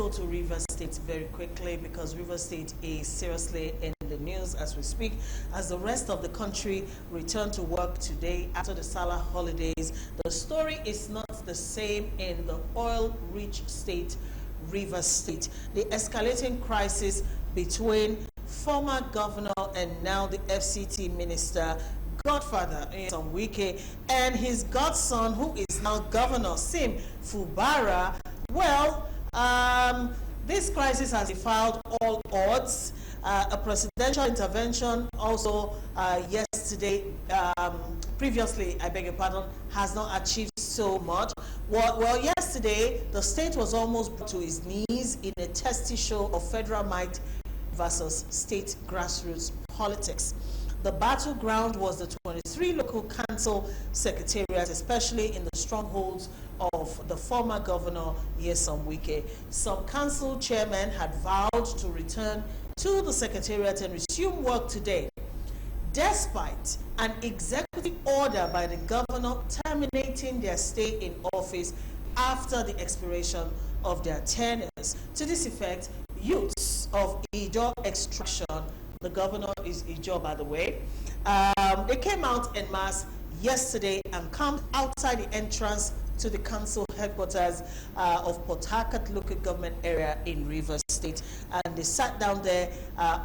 go to Rivers State very quickly because Rivers State is seriously in the news as we speak, as the rest of the country return to work today after the Salah holidays. The story is not the same in the oil-rich state, Rivers State. The escalating crisis between former governor and now the FCT minister, godfather Wike, and his godson, who is now Governor Sim Fubara. Well, this crisis has defied all odds. A presidential intervention also yesterday, previously, I beg your pardon, has not achieved so much. Well, yesterday, the state was almost brought to its knees in a testy show of federal might versus state grassroots politics. The battleground was the 23 local council secretariats, especially in the strongholds of the former governor, Wike. Some council chairmen had vowed to return to the secretariat and resume work today, despite an executive order by the governor terminating their stay in office after the expiration of their tenures. To this effect, youths of Ijaw extraction, the governor is Ijaw, by the way, they came out en masse yesterday and camped outside the entrance to the council headquarters of Port Harcourt local government area in Rivers State. And they sat down there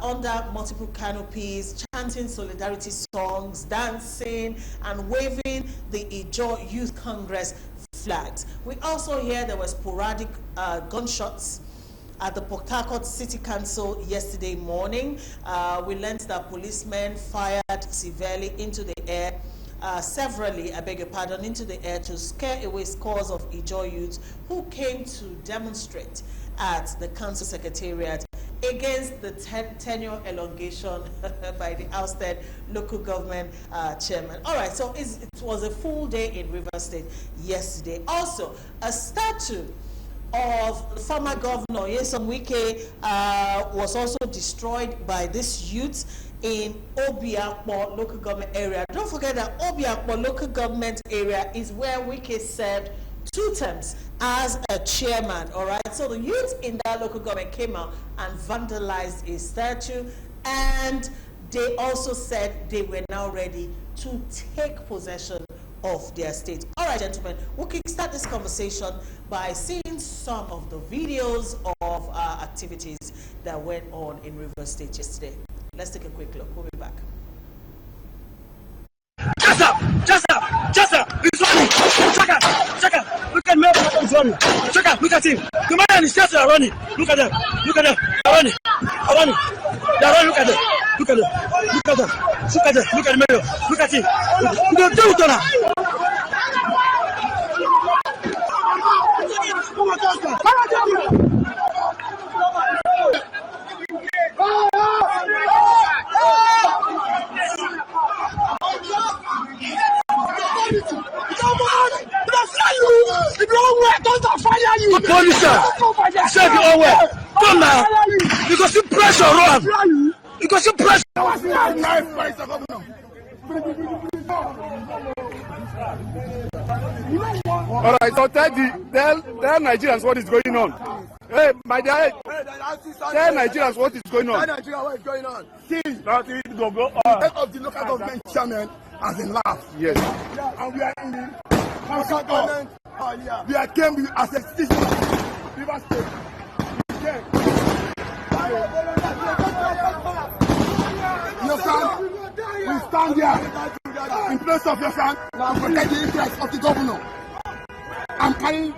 under multiple canopies, chanting solidarity songs, dancing, and waving the Ijaw Youth Congress flags. We also hear there were sporadic gunshots at the Port Harcourt City Council yesterday morning. We learned that policemen fired severely into the air, severally, I beg your pardon, into the air to scare away scores of Ijaw youths who came to demonstrate at the council secretariat against the tenure elongation by the ousted local government chairman. All right, so it was a full day in Rivers State yesterday. Also, a statue of former governor Wike was also destroyed by this youth in Obiakpo local government area. Don't forget that Obiakpo local government area is where Wike served 2 terms as a chairman. All right, so the youth in that local government came out and vandalized a statue, and they also said they were now ready to take possession of their state. All right, gentlemen, we'll kickstart this conversation by seeing some of the videos of activities that went on in Rivers State yesterday. Let's take a quick look. We'll be back. Just up! He's running! Check out! Look at me, he's running! Check out! Look at him! The man and his chest are running! Look at them! They're running! Look at them! Look at the mayor! Look at him! Don't do it now! Come now! Because you pressure run! Because you pressure! All right, so tell Nigerians what is going on. Hey, my dear, tell Nigerians what is going on. Tell Nigerians what is going on. See, nothing go on. The head of the local government chairman has been laughed. Yes. And we are in the council government. We are came as a citizen. Rivers State. We came. Your son, we stand here in place of your son to protect the interests of the governor. I'm carrying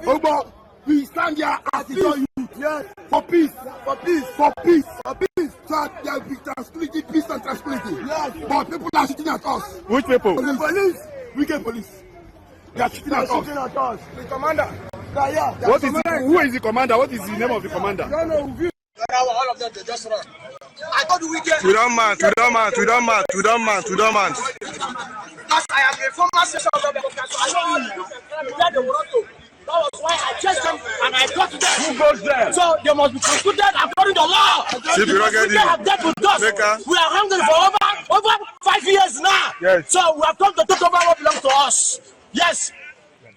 Obo, we stand here as the youth, yes, for peace, so that there will be tranquility, peace and tranquility. Yes. But people are shooting at us. Which people? The police, wicked police. They are shooting at us. The commander. What is who is the commander? What is the name of the commander? No, all of them, they just run. I got the weekend. We don't man. As I am a former session of the council, I know you. That was why I chased them and I got them. Who goes there? So they must be prosecuted according to law. They have dealt with us. We are hungry for over 5 years now. Yes. So we have come to take over what belongs to us. Yes.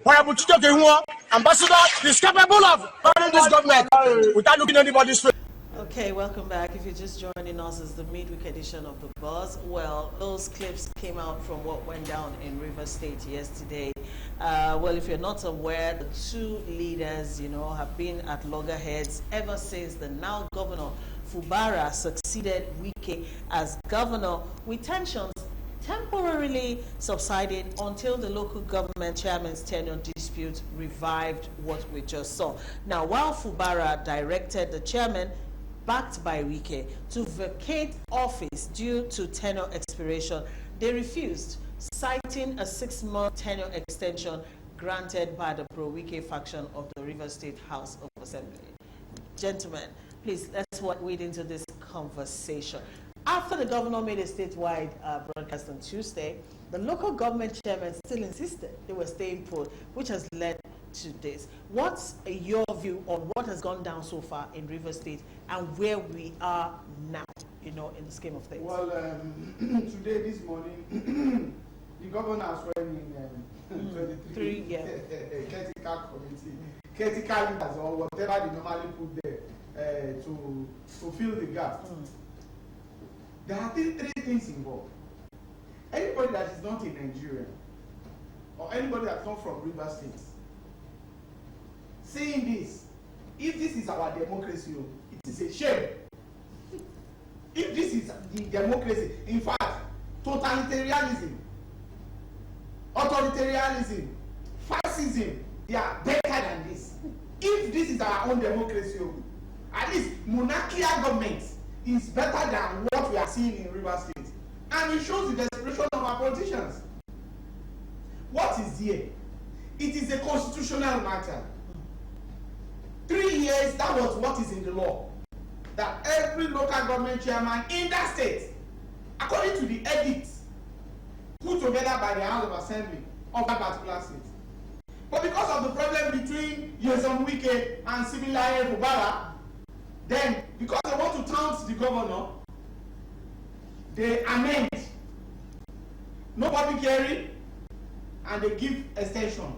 Honorable Chike Ambassador is capable of running this government without looking anybody's face. Okay, welcome back. If you're just joining us, it's the midweek edition of The Buzz. Well, those clips came out from what went down in Rivers State yesterday. Well, if you're not aware, the two leaders, have been at loggerheads ever since the now governor Fubara succeeded Wike as governor, with tensions temporarily subsided until the local government chairman's tenure dispute revived what we just saw. Now, while Fubara directed the chairman, backed by Wike, to vacate office due to tenure expiration, they refused, citing a 6-month tenure extension granted by the Pro-Wike faction of the Rivers State House of Assembly. Gentlemen, please, let's wade into this conversation. After the governor made a statewide broadcast on Tuesday, the local government chairman still insisted they were staying put, which has led to this. What's your view on what has gone down so far in Rivers State and where we are now, in the scheme of things? Well, today, this morning, the governor sworn in 23 critical committee, critical leaders or whatever they normally put there to fill the gap. There are three things involved. Anybody that is not in Nigeria or anybody that's not from River State, saying this, if this is our democracy, it is a shame. If this is the democracy, in fact, totalitarianism, authoritarianism, fascism, they are better than this. If this is our own democracy, at least monarchical government is better than what we are seeing in River State. And it shows the desperation of our politicians. What is here? It is a constitutional matter. 3 years, that was what is in the law. That every local government chairman in that state, according to the edict put together by the House of Assembly of that particular state. But because of the problem between Yeson Wike and Similaye Fubara, then because they want to taunt the governor, they amend no public hearing and they give extension.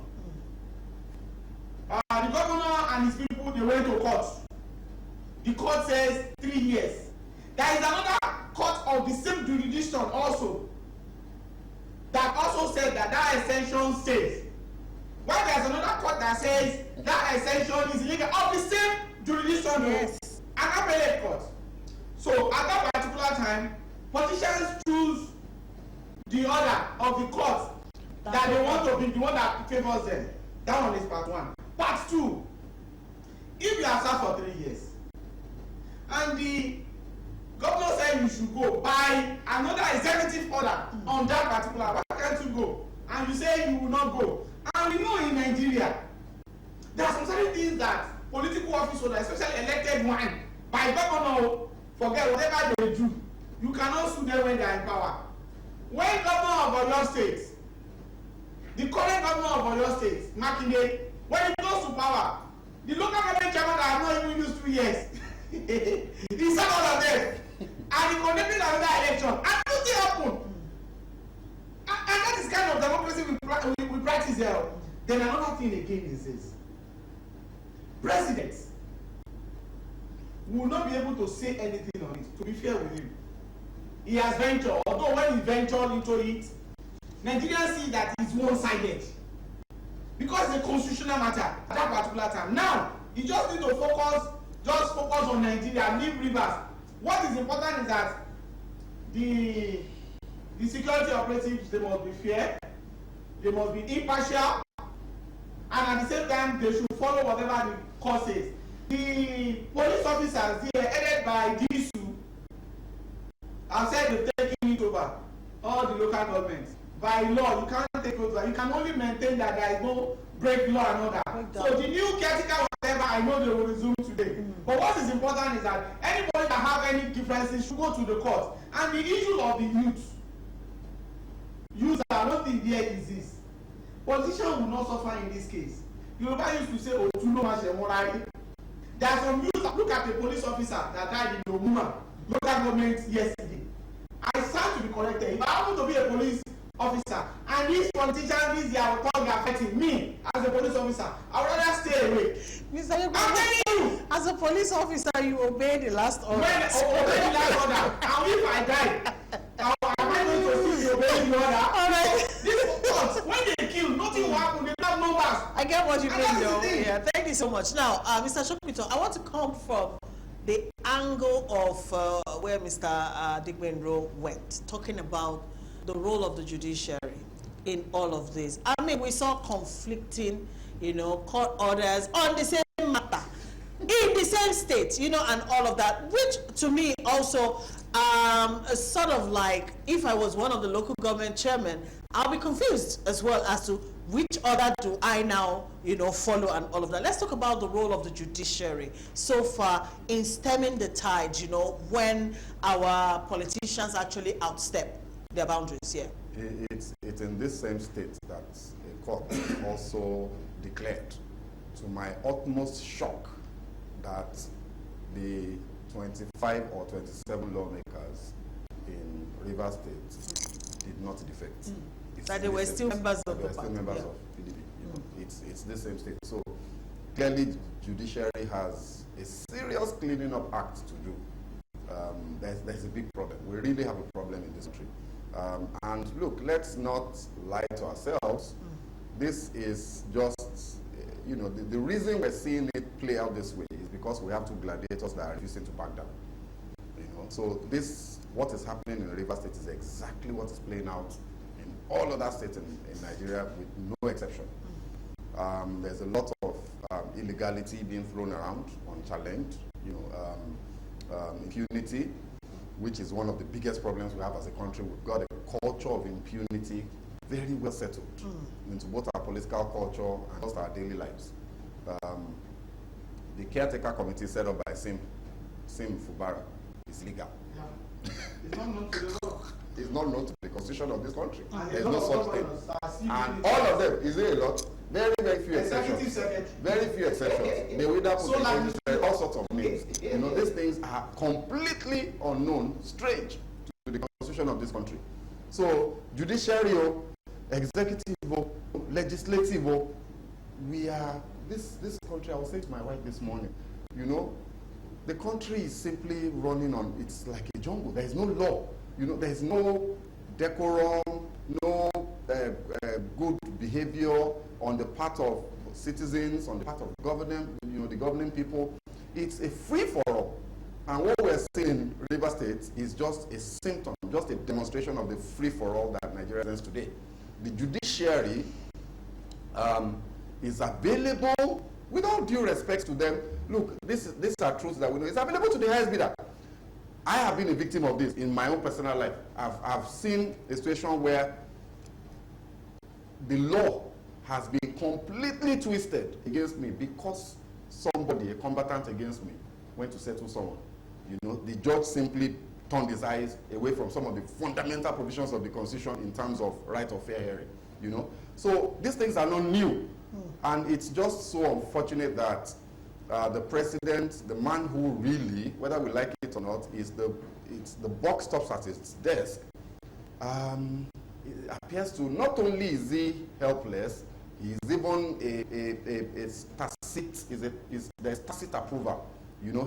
The governor and his people, they went to court. The court says 3 years. There is another court of the same jurisdiction also that also said that extension stays. While there's another court that says that extension is illegal of the same jurisdiction. Yes. An appellate court. So at that particular time, politicians choose the order of the court that they want to be the one that favors them. That one is part one. Part two, if you are served for 3 years and the governor said you should go by another executive order on that particular, why can't you go? And you say you will not go. And we know in Nigeria, there are some certain things that political officers, especially elected one, by governor, forget whatever they do. You cannot sue them when they are in power. When governor of Oyo State, the current governor of Oyo State, Makinde, when he goes to power, the local government chairman that have not even used 2 years, he said all of them, and he conducted another election, and nothing happened. And that is kind of democracy we practice here. Then another thing again is this: presidents will not be able to say anything on it, to be fair with him. He has ventured, although when he ventured into it, Nigerians see that it's one-sided. Because it's a constitutional matter at that particular time. Now, you just need to focus on Nigeria, leave Rivers. What is important is that the security operatives, they must be fair, they must be impartial, and at the same time, they should follow whatever the court says. The police officers here, headed by DSU, have said they've taken it over, all the local governments. By law, you can't take over. You can only maintain that there is no break law and order. So the new caretaker, whatever, I know they will resume today. But what is important is that anybody that have any differences should go to the court. And the issue of the youth, I don't think there is this. Politicians will not suffer in this case. Yoruba used to say, "Oh, you know what you're There are some youth. Look at the police officer that died in Omuma local government yesterday. I stand to be corrected. If I happen to be a police officer, and these politicians, they are affecting me as a police officer. I would rather stay away. Mr. I'm telling you. As a police officer, you obey the last order. When obey the last order, and if I die, am I going to still be obeying the order? All right. This court, when they kill, nothing will happen. They have numbers. I get what you mean, though. The Yeah, thank you so much. Now, Mr. Shokmito, I want to come from the angle of where Mr. Digbenro went, talking about the role of the judiciary in all of this. I mean, we saw conflicting, court orders on the same matter, in the same state, and all of that, which to me also sort of like, if I was one of the local government chairmen, I'll be confused as well as to which order do I now, follow and all of that. Let's talk about the role of the judiciary so far in stemming the tide, when our politicians actually outstep their boundaries here. It's in this same state that a court also declared, to my utmost shock, that the 25 or 27 lawmakers in Rivers State did not defect. That they were still members of the party. Yeah. Of PDP. It's the same state. So clearly, judiciary has a serious cleaning up act to do. There's a big problem. We really have a problem in this country. And look, let's not lie to ourselves. This is just, the reason we're seeing it play out this way is because we have two gladiators that are refusing to back down. So what is happening in Rivers State is exactly what is playing out in all other states in Nigeria, with no exception. There's a lot of illegality being thrown around, unchallenged, impunity, which is one of the biggest problems we have as a country. We've got a culture of impunity very well settled into both our political culture and just our daily lives. The caretaker committee set up by Sim Fubara is legal. Yeah. It's not known to the law. It's not known to the constitution of this country. And there's no such thing. And all of them, is there a lot? Very, very few exceptions. Very few exceptions. They will either put all sorts of names. These things are completely unknown, strange to the constitution of this country. So, judiciary, executive, legislative, we are, this country, I was saying to my wife this morning, the country is simply running on, it's like a jungle. There is no law. There is no decorum, no good behavior on the part of citizens, on the part of the governing people. It's a free-for-all. And what we're seeing in Rivers State is just a symptom, just a demonstration of the free-for-all that Nigeria is today. The judiciary is available, with all due respect to them. Look, these are truths that we know. It's available to the highest bidder. I have been a victim of this in my own personal life. I've seen a situation where the law has been completely twisted against me because somebody, a combatant against me, went to settle someone. The judge simply turned his eyes away from some of the fundamental provisions of the Constitution in terms of right of fair hearing. So these things are not new. And it's just so unfortunate that the president, the man who really, whether we like it or not, it's the buck stops at his desk. It appears to, not only is he helpless, he's even a tacit, there's tacit approval.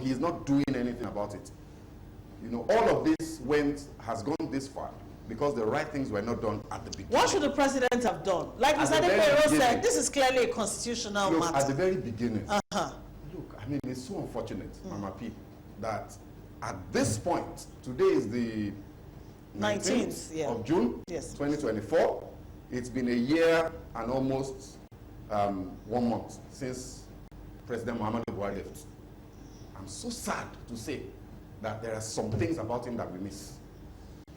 He's not doing anything about it. All of this has gone this far because the right things were not done at the beginning. What should the president have done? Like Mr. Digbenro said, this is clearly a constitutional matter. At the very beginning. Look, I mean, it's so unfortunate, Mama P, that at this point, today is the 19th of June, 2024. It's been a year and almost 1 month since President Muhammadu Buhari left. I'm so sad to say that there are some things about him that we miss.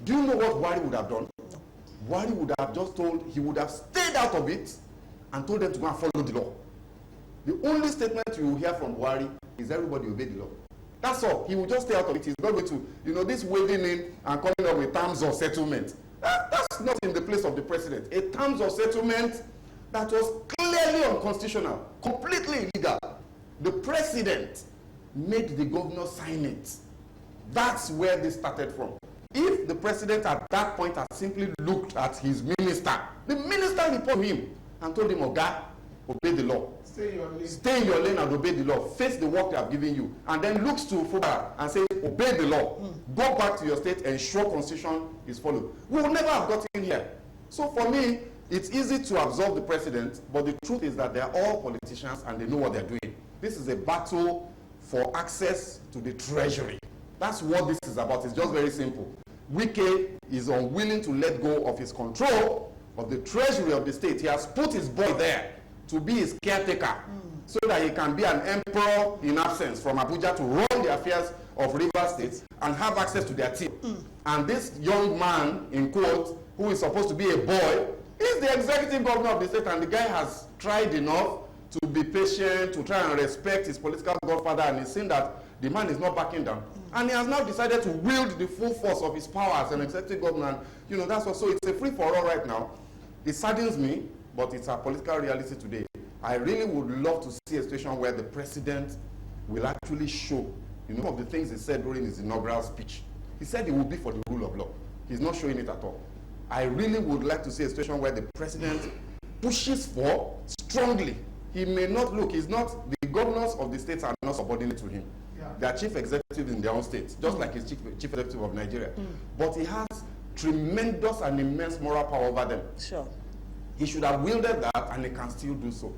Do you know what Buhari would have done? Buhari would have just he would have stayed out of it and told them to go and follow the law. The only statement you will hear from Buhari is everybody obey the law. That's all. He will just stay out of it. He's not going to, this wading in and coming up with terms of settlement. That's not in the place of the president. A terms of settlement that was clearly unconstitutional, completely illegal. The president made the governor sign it. That's where this started from. If the president at that point had simply looked at his minister, the minister reported him and told him, Oga, obey the law. Stay in your lane. Stay in your lane and obey the law. Face the work they have given you. And then looks to Fubara and say, obey the law. Go back to your state, ensure constitution is followed. We will never have gotten here. So for me, it's easy to absolve the president, but the truth is that they are all politicians and they know what they're doing. This is a battle for access to the treasury. That's what this is about. It's just very simple. Wike is unwilling to let go of his control of the treasury of the state. He has put his boy there to be his caretaker so that he can be an emperor in absence from Abuja to run the affairs of River State and have access to their team. And this young man, in quote, who is supposed to be a boy, is the executive governor of the state, and the guy has tried enough to be patient, to try and respect his political godfather, and he's seen that the man is not backing down. And he has now decided to wield the full force of his power as an executive governor. And, you know, that's what, so it's a free-for-all right now. It saddens me, but it's our political reality today. I really would love to see a situation where the president will actually show, you know, of the things he said during his inaugural speech. He said he would be for the rule of law. He's not showing it at all. I really would like to see a situation where the president pushes for strongly. He may not look, he's not, the governors of the states are not subordinate to him. Yeah. They are chief executives in their own states, just like his chief executive of Nigeria. But he has tremendous and immense moral power over them. Sure. He should have wielded that, and he can still do so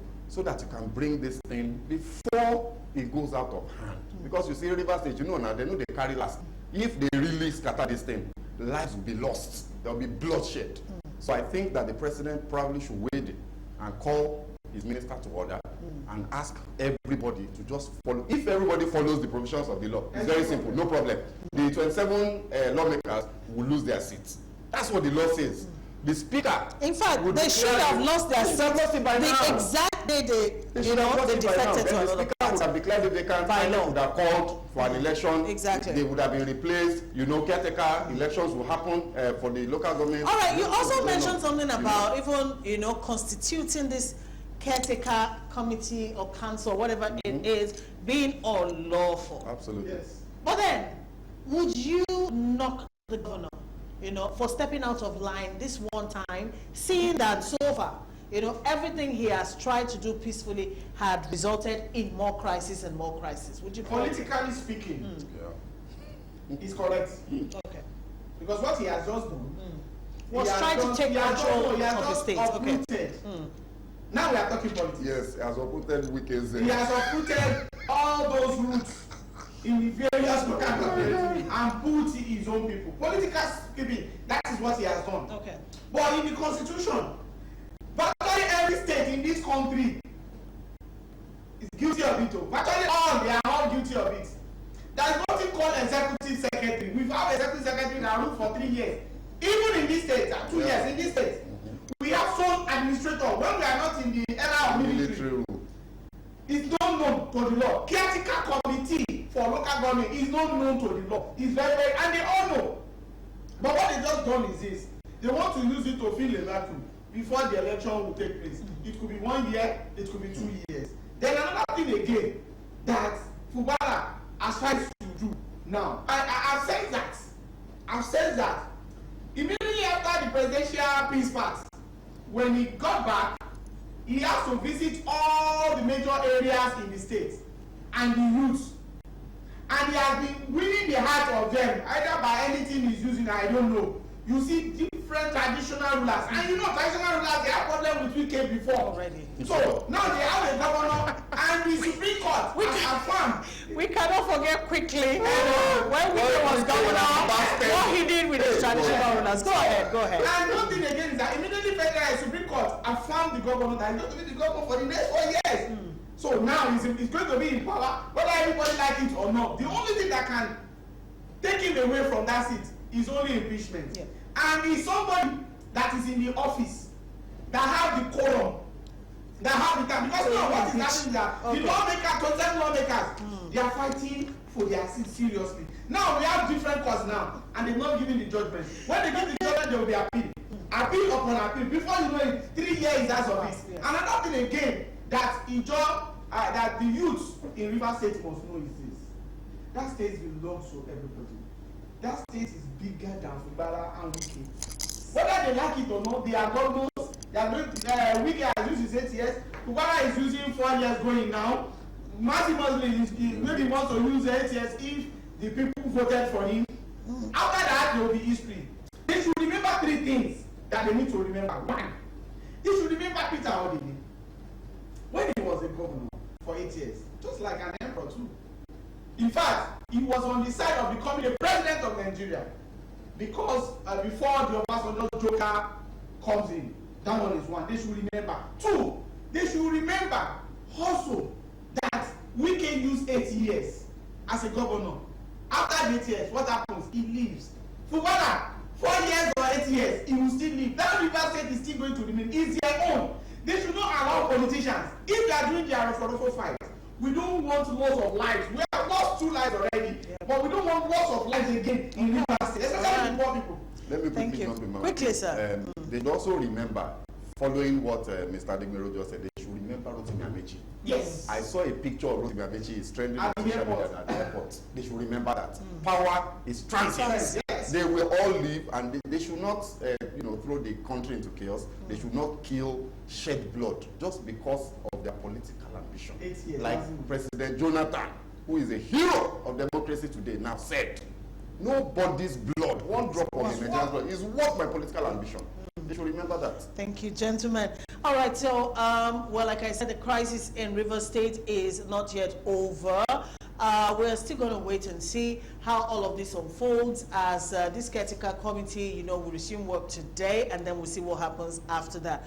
that he can bring this thing before it goes out of hand. Because you see, River State, you know now, they know they carry last. If they really scatter this thing, lives will be lost. There will be bloodshed. So I think that the president probably should wade in and call his minister to order and ask everybody to just follow. If everybody follows the provisions of the law, it's very simple, no problem. The 27 lawmakers will lose their seats. That's what the law says. The speaker. In fact, they should have lost their seats the exact day they defected to another party. The speaker would have declared it vacant, and would have called for an election. Exactly. They would have been replaced. You know, caretaker elections will happen for the local government. All right. You also mentioned something about even, constituting this caretaker committee or council, whatever it is, being unlawful. Absolutely. Yes. But then, would you knock the governor, for stepping out of line this one time, seeing that so far, everything he has tried to do peacefully had resulted in more crisis and more crisis? Would you politically speaking, he's correct. Okay. Because what he has just done was trying to take control of the state. Okay. Now we are talking politics. Yes, he has uprooted Wike's. He has uprooted all those roots in the various local governments and put his own people. Politically speaking, that is what he has done. Okay. But in the constitution, virtually every state in this country is guilty of it. Virtually all, they are all guilty of it. There is nothing called executive secretary. We've had executive secretary that ruled for 3 years. Even in this state, 2 years in this state. We have sole administrator when we are not in the era of military rule. It's not known to the law. Caretaker committee for local government is not known to the law. It's very, very, and they all know. But what they just done is this: they want to use it to fill a vacuum before the election will take place. It could be 1 year, it could be 2 years. Then another thing again that Fubara has tried to do now. I've said that immediately after the presidential peace pact. When he got back, he has to visit all the major areas in the state and the youths. And he has been winning the heart of them, either by anything he's using, I don't know. You see different traditional rulers. And traditional rulers, they have problem with Wike before already. So now they have a governor and the Supreme Court has affirmed. We cannot forget quickly when Wike was governor, what he did with his traditional rulers. Go ahead. And one thing again is that immediately Federal Supreme Court affirmed the governor that he's going to be the governor for the next 4 years. So now he's going to be in power, whether everybody like it or not. The only thing that can take him away from that seat is only impeachment. Yeah. And he's somebody that is in the office, that have the quorum, that have the time. Because what is happening is that the lawmakers, 27 lawmakers, they are fighting for their seat seriously. Now we have different courts now, and they're not giving the judgment. When they give the judgment, they will be appeal. Appeal upon appeal. Before you know it, 3 years out of it. Yeah. Another thing again that that the youths in River State must know is this: that state belongs to everybody. that state is bigger than Fubara and Wike. Whether they like it or not, they are governors. They are going to, Wike has used his 8 years. Fubara is using 4 years going now. Maximally, maybe wants to use 8 years if the people voted for him. After that, there will be history. They should remember 3 things that they need to remember. 1, they should remember Peter Odili when he was a governor for 8 years, just like an emperor too. In fact, he was on the side of becoming the president of Nigeria because before the Obasanjo Joker comes in. That one is 1. They should remember. 2, they should remember also that we can use 8 years as a governor. After 8 years, what happens? He leaves. Fubara, 4 years or 8 years, he will still leave. That River State is still going to remain. It's their own. They should not allow politicians. If they are doing their referendum fight, we don't want loss of lives. We have lost 2 lives already, but we don't want loss of lives again in River State, especially poor people. Let me quickly jump in. Quickly, sir. They should also remember, following what Mr. Adegmero just said, they should remember Rotimi Amechi. Yes. I saw a picture of Rotimi Amechi is trending on social media at the airport. They should remember that. Power is transient. Yes. They will all leave, and they should not throw the country into chaos. They should not kill, shed blood just because of their political ambition. 8 years. Like President Jonathan, who is a hero of democracy today, now said, nobody's blood, 1 drop of the Nigerian blood is worth my political ambition. They should remember that. Thank you, gentlemen. All right, so, well, like I said, the crisis in Rivers State is not yet over. We're still going to wait and see how all of this unfolds as this caretaker committee, will resume work today, and then we'll see what happens after that.